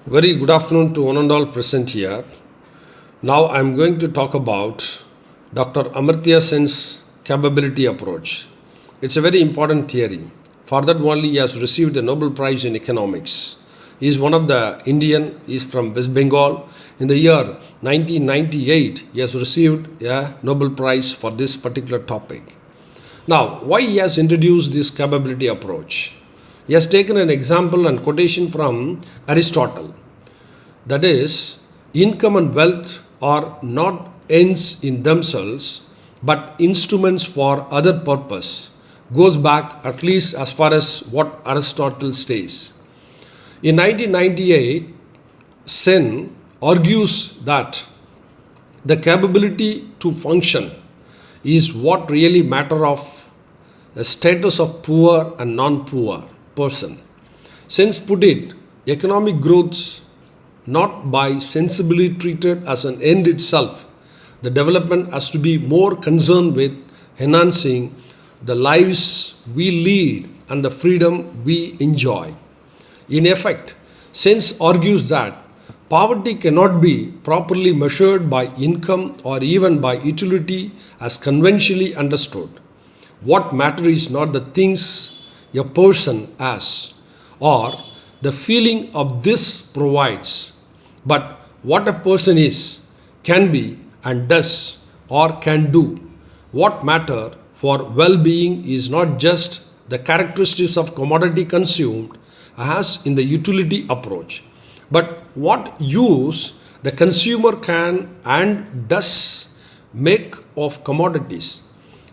Very good afternoon to one and all present here. Now I am going to talk about Dr. Amartya Sen's Capability Approach. It's a very important theory. For that only he has received a Nobel Prize in Economics. He is one of the Indian, he is from West Bengal. In the year 1998, he has received a Nobel Prize for this particular topic. Now, why he has introduced this capability approach? He has taken an example and quotation from Aristotle. That is, income and wealth are not ends in themselves, but instruments for other purpose. Goes back at least as far as what Aristotle says. In 1998, Sen argues that the capability to function is what really matter of the status of poor and non-poor person. Since put it, economic growth not by sensibly treated as an end itself. The development has to be more concerned with enhancing the lives we lead and the freedom we enjoy. In effect, Sense argues that poverty cannot be properly measured by income or even by utility as conventionally understood. What matters is not the things a person has or the feeling of this provides, but what a person is, can be, and does or can do. What matter for well-being is not just the characteristics of commodity consumed as in the utility approach, but what use the consumer can and does make of commodities.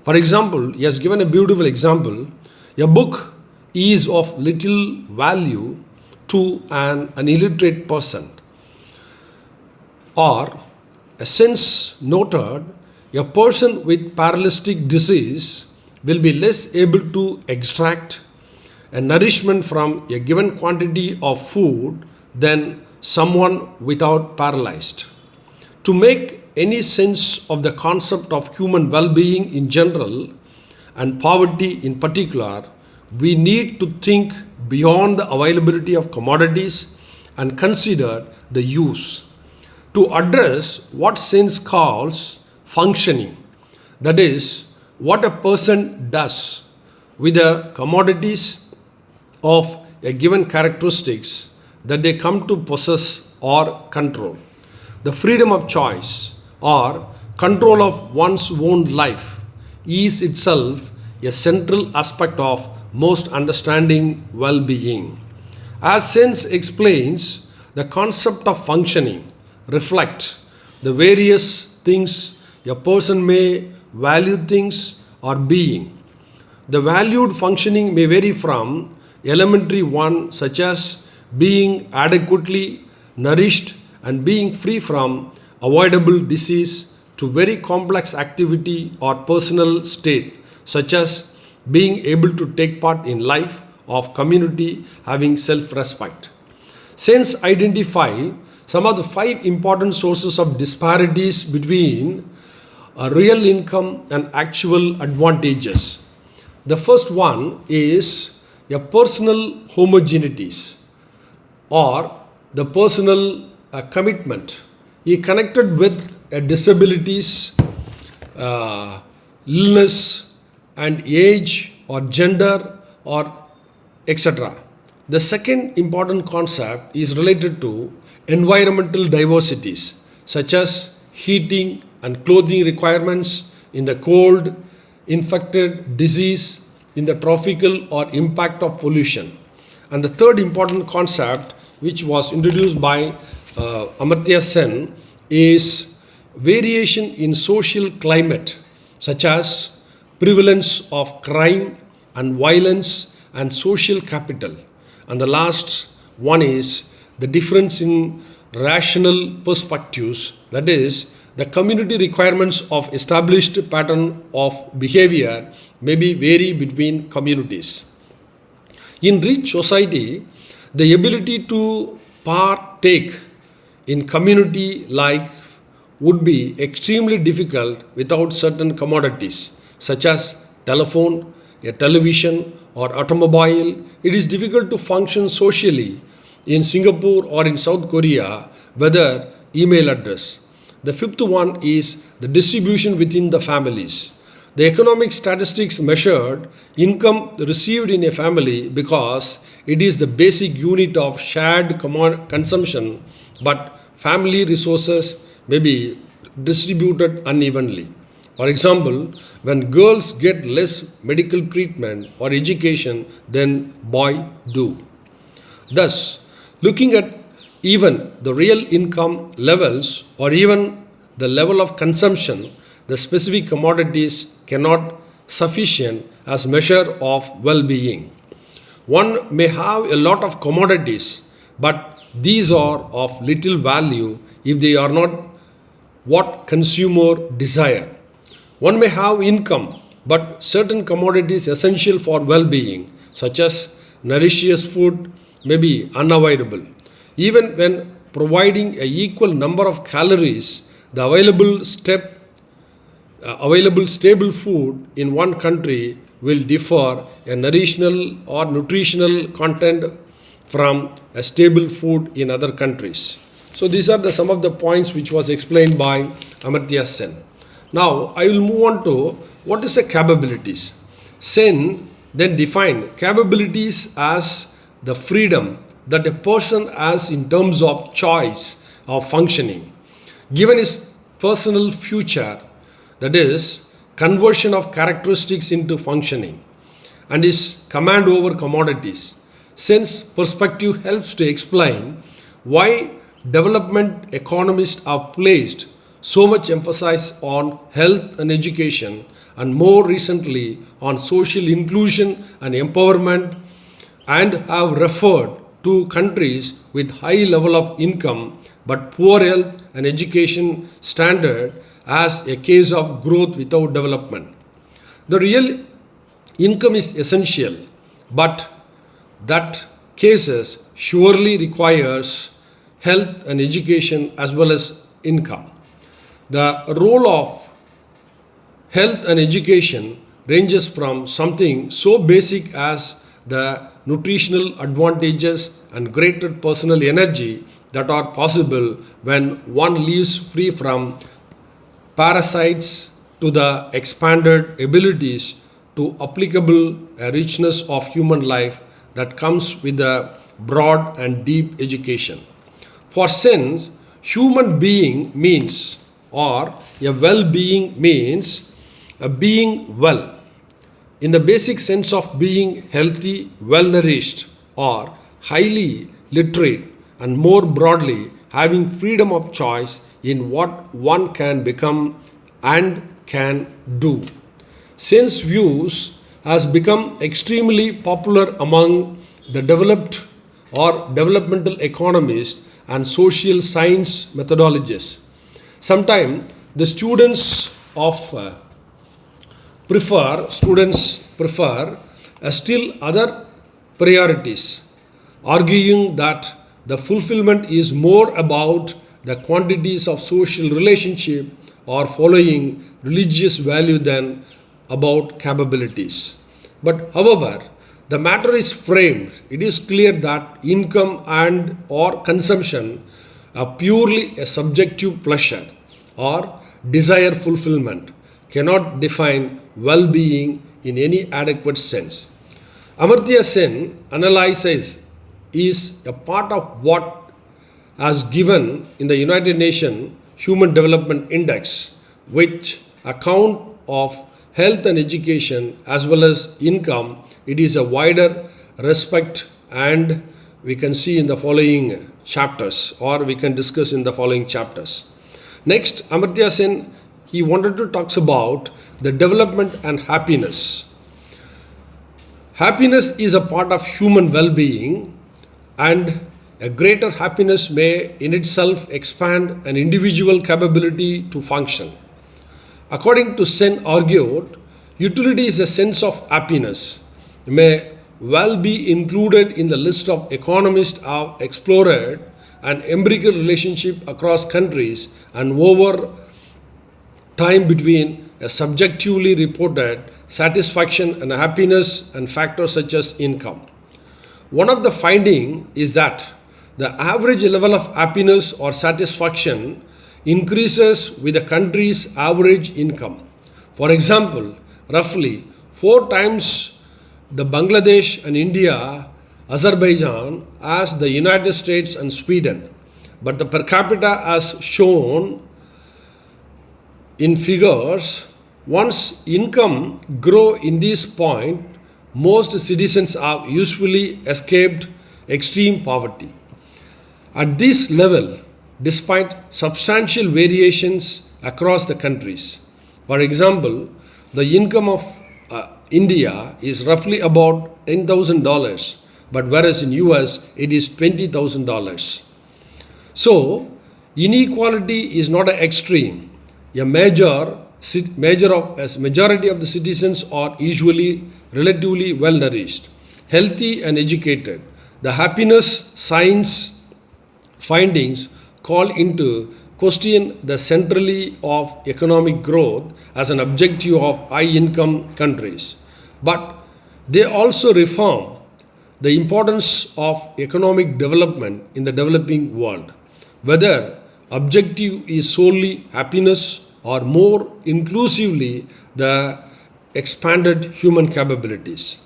For example, he has given a beautiful example. A book is of little value to an illiterate person, or a sense noted a person with paralytic disease will be less able to extract a nourishment from a given quantity of food than someone without paralyzed. To make any sense of the concept of human well-being in general and poverty in particular, we need to think beyond the availability of commodities and consider the use. To address what sense calls functioning, that is, what a person does with the commodities of a given characteristics that they come to possess or control. The freedom of choice or control of one's own life is itself a central aspect of most understanding well-being. As Sense explains, the concept of functioning reflect the various things a person may value things or being. The valued functioning may vary from elementary one such as being adequately nourished and being free from avoidable disease to very complex activity or personal state such as being able to take part in life of community having self-respect. Sense identify some of the five important sources of disparities between a real income and actual advantages. The first one is a personal homogeneities or the personal commitment. He connected with disabilities, illness, and age or gender or etc. The second important concept is related to environmental diversities such as heating and clothing requirements in the cold, infected, disease in the tropical or impact of pollution. And the third important concept which was introduced by Amartya Sen is variation in social climate such as prevalence of crime and violence and social capital. And the last one is the difference in rational perspectives, that is, the community requirements of established pattern of behavior may be vary between communities. In rich society, the ability to partake in community life would be extremely difficult without certain commodities such as telephone, a television, or automobile. It is difficult to function socially in Singapore or in South Korea, whether email address. The fifth one is the distribution within the families. The economic statistics measured income received in a family because it is the basic unit of shared consumption, but family resources may be distributed unevenly. For example, when girls get less medical treatment or education than boys do. Thus, looking at even the real income levels or even the level of consumption, the specific commodities cannot sufficient as measure of well-being. One may have a lot of commodities, but these are of little value if they are not what consumer desire. One may have income, but certain commodities essential for well-being, such as nutritious food, may be unavoidable. Even when providing a equal number of calories, the available stable food in one country will differ a nutritional content from a stable food in other countries. So these are some of the points which was explained by Amartya Sen. Now I will move on to what is the capabilities. Sen then defined capabilities as the freedom that a person has in terms of choice of functioning, given his personal future, that is, conversion of characteristics into functioning, and his command over commodities. Sen's perspective helps to explain why development economists have placed so much emphasis on health and education, and more recently on social inclusion and empowerment, and have referred to countries with high level of income but poor health and education standard as a case of growth without development. The real income is essential, but that cases surely requires health and education as well as income. The role of health and education ranges from something so basic as the nutritional advantages and greater personal energy that are possible when one lives free from parasites to the expanded abilities to applicable a richness of human life that comes with a broad and deep education. For sense, human being means or a well-being means a being well in the basic sense of being healthy, well nourished, or highly literate, and more broadly, having freedom of choice in what one can become and can do. Sense views has become extremely popular among the developed or developmental economists and social science methodologists. Sometimes the students prefer still other priorities, arguing that the fulfillment is more about the quantities of social relationship or following religious value than about capabilities. But however, the matter is framed, it is clear that income and or consumption are purely a subjective pleasure or desire fulfillment cannot define well-being in any adequate sense. Amartya Sen analyzes is a part of what as given in the United Nations Human Development Index, which account of health and education as well as income. It is a wider respect, and we can see in the following chapters, or we can discuss in the following chapters. Next, Amartya Sen, he wanted to talk about the development and happiness. Happiness is a part of human well-being, and a greater happiness may in itself expand an individual capability to function. According to Sen argued, utility is a sense of happiness, may well be included in the list of economists have explored an empirical relationship across countries and over time between a subjectively reported satisfaction and happiness and factors such as income. One of the findings is that The average level of happiness or satisfaction increases with the country's average income. For example, roughly 4 times the Bangladesh and India, Azerbaijan as the United States and Sweden. But the per capita as shown in figures, once income grow in this point, most citizens have usually escaped extreme poverty. At this level, despite substantial variations across the countries, for example, the income of India is roughly about $10,000, but whereas in US it is $20,000. So inequality is not an extreme. A majority of the citizens are usually relatively well nourished, healthy and educated. The happiness science findings call into question the centrality of economic growth as an objective of high income countries. But they also reform the importance of economic development in the developing world, whether objective is solely happiness or more inclusively the expanded human capabilities.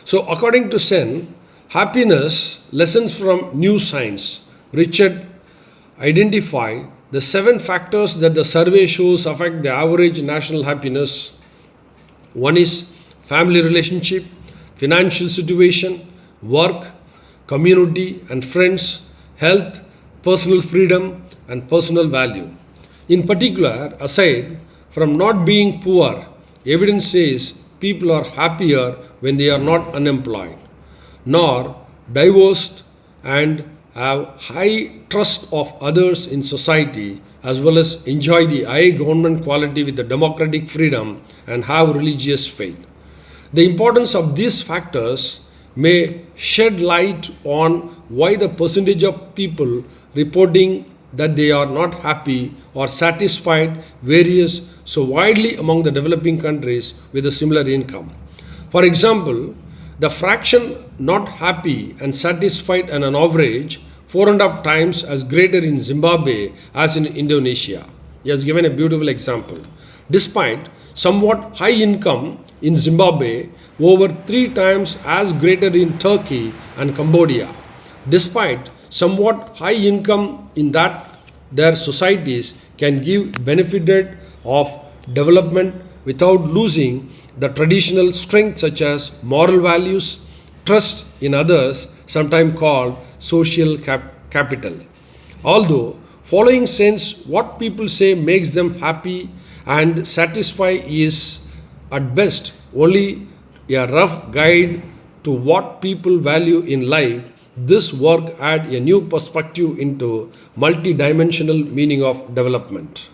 So according to Sen, happiness lessons from new science, Richard identify the 7 factors that the survey shows affect the average national happiness. One is family relationship, financial situation, work, community and friends, health, personal freedom and personal value. In particular, aside from not being poor, evidence says people are happier when they are not unemployed, nor divorced, and have high trust of others in society, as well as enjoy the high government quality with the democratic freedom and have religious faith. The importance of these factors may shed light on why the percentage of people reporting that they are not happy or satisfied varies so widely among the developing countries with a similar income. For example, the fraction not happy and satisfied on an average 4.5 times as greater in Zimbabwe as in Indonesia. He has given a beautiful example. Despite somewhat high income in Zimbabwe, over 3 times as greater in Turkey and Cambodia. Despite somewhat high income in that their societies can give benefited of development without losing the traditional strength such as moral values, trust in others, sometimes called social capital. Although following sense what people say makes them happy and satisfy is at best only a rough guide to what people value in life, this work adds a new perspective into multidimensional meaning of development.